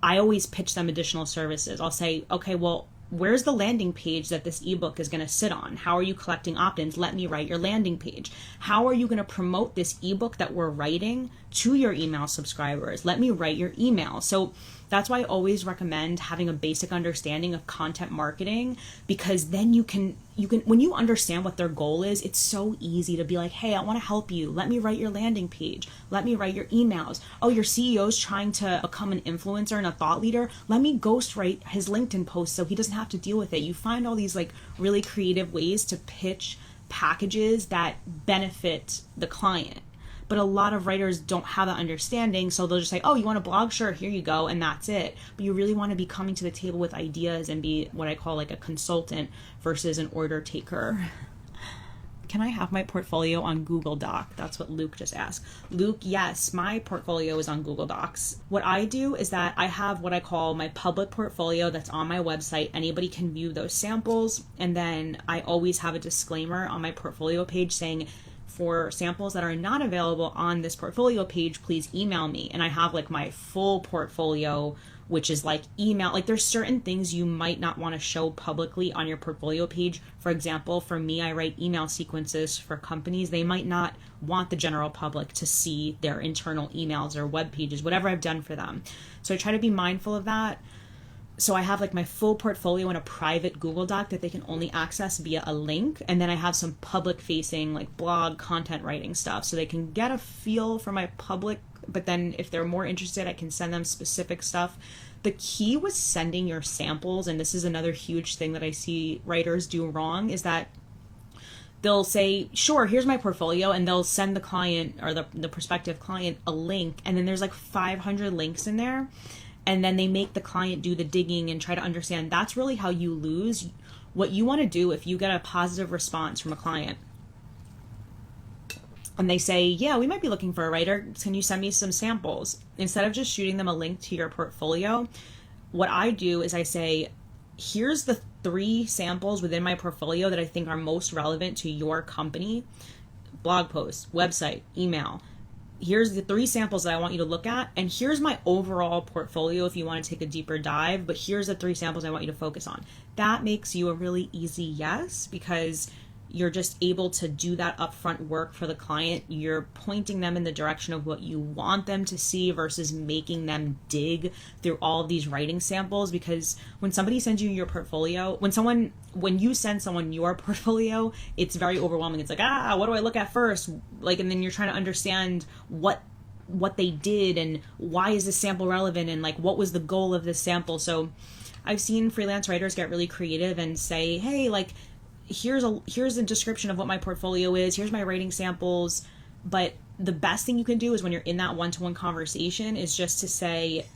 S1: I always pitch them additional services. I'll say, okay, well, where's the landing page that this ebook is going to sit on? How are you collecting opt-ins? Let me write your landing page. How are you going to promote this ebook that we're writing to your email subscribers? Let me write your email. So that's why I always recommend having a basic understanding of content marketing, because then you can when you understand what their goal is, it's so easy to be like, hey, I want to help you. Let me write your landing page. Let me write your emails. Oh, your CEO's trying to become an influencer and a thought leader. Let me ghostwrite his LinkedIn post so he doesn't have to deal with it. You find all these like really creative ways to pitch packages that benefit the client. But a lot of writers don't have that understanding, so they'll just say, oh, you want a blog? Sure, here you go, and that's it. But you really want to be coming to the table with ideas and be what I call like a consultant versus an order taker. Can I have my portfolio on Google Doc? That's what Luke just asked. Luke, yes, my portfolio is on Google Docs. What I do is that I have what I call my public portfolio that's on my website. Anybody can view those samples. And then I always have a disclaimer on my portfolio page saying, for samples that are not available on this portfolio page, please email me. And I have like my full portfolio, which is like email. Like there's certain things you might not want to show publicly on your portfolio page. For example, for me, I write email sequences for companies. They might not want the general public to see their internal emails or web pages, whatever I've done for them. So I try to be mindful of that. So I have like my full portfolio in a private Google Doc that they can only access via a link. And then I have some public facing like blog content writing stuff so they can get a feel for my public. But then if they're more interested, I can send them specific stuff. The key with sending your samples, and this is another huge thing that I see writers do wrong, is that they'll say, sure, here's my portfolio, and they'll send the client or the prospective client a link. And then there's like 500 links in there. And then they make the client do the digging and try to understand. That's really how you lose. What you want to do if you get a positive response from a client and they say, yeah, we might be looking for a writer. Can you send me some samples? Instead of just shooting them a link to your portfolio, what I do is I say, here's the 3 samples within my portfolio that I think are most relevant to your company. Blog post, website, email. Here's the 3 samples that I want you to look at. And here's my overall portfolio if you want to take a deeper dive. But here's the 3 samples I want you to focus on. That makes you a really easy yes, because you're just able to do that upfront work for the client. You're pointing them in the direction of what you want them to see versus making them dig through all of these writing samples. Because when somebody sends you your portfolio, when you send someone your portfolio, it's very overwhelming. It's like, what do I look at first? Like, and then you're trying to understand what they did and why is this sample relevant and like what was the goal of this sample. So I've seen freelance writers get really creative and say, hey, like, here's a description of what my portfolio is, here's my writing samples. But the best thing you can do is when you're in that one-to-one conversation is just to say,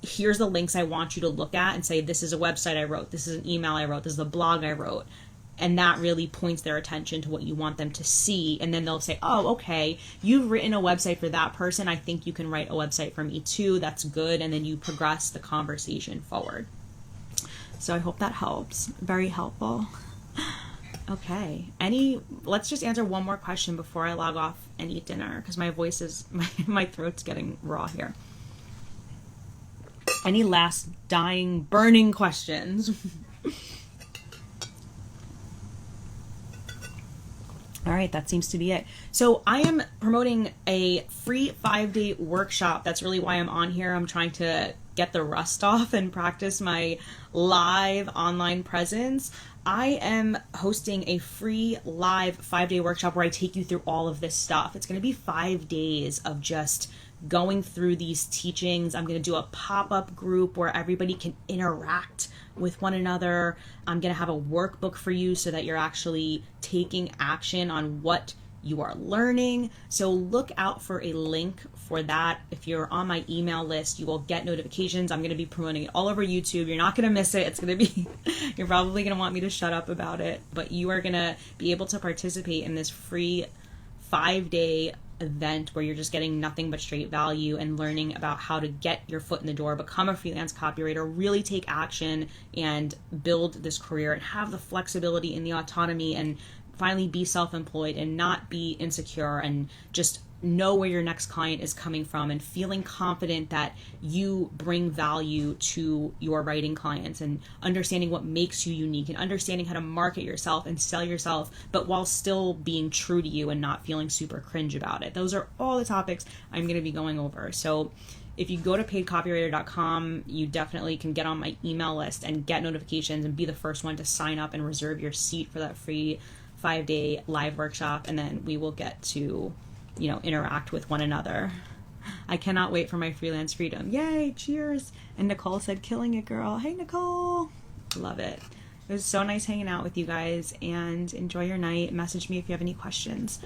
S1: here's the links I want you to look at, and say, this is a website I wrote, this is an email I wrote, this is a blog I wrote. And that really points their attention to what you want them to see. And then they'll say, oh, okay, you've written a website for that person, I think you can write a website for me too, that's good. And then you progress the conversation forward. So I hope that helps. Very helpful. Okay. Let's just answer one more question before I log off and eat dinner, because my voice is, my throat's getting raw here. Any last dying, burning questions? All right, that seems to be it. So I am promoting a free 5-day workshop. That's really why I'm on here. I'm trying to get the rust off and practice my live online presence. I am hosting a free live 5-day workshop where I take you through all of this stuff. It's going to be 5 days of just going through these teachings. I'm going to do a pop-up group where everybody can interact with one another. I'm going to have a workbook for you so that you're actually taking action on what you are learning. So look out for a link for that. If you're on my email list, you will get notifications. I'm going to be promoting it all over YouTube. You're not going to miss it. It's going to be, you're probably going to want me to shut up about it, but you are going to be able to participate in this free 5-day event where you're just getting nothing but straight value and learning about how to get your foot in the door, become a freelance copywriter, really take action and build this career and have the flexibility and the autonomy and finally be self-employed and not be insecure and just know where your next client is coming from and feeling confident that you bring value to your writing clients and understanding what makes you unique and understanding how to market yourself and sell yourself, but while still being true to you and not feeling super cringe about it. Those are all the topics I'm going to be going over. So if you go to paidcopywriter.com, you definitely can get on my email list and get notifications and be the first one to sign up and reserve your seat for that free 5-day live workshop, and then we will get to, interact with one another. I cannot wait for my freelance freedom. Yay, cheers. And Nicole said, killing it, girl. Hey, Nicole. Love it. It was so nice hanging out with you guys, and enjoy your night. Message me if you have any questions.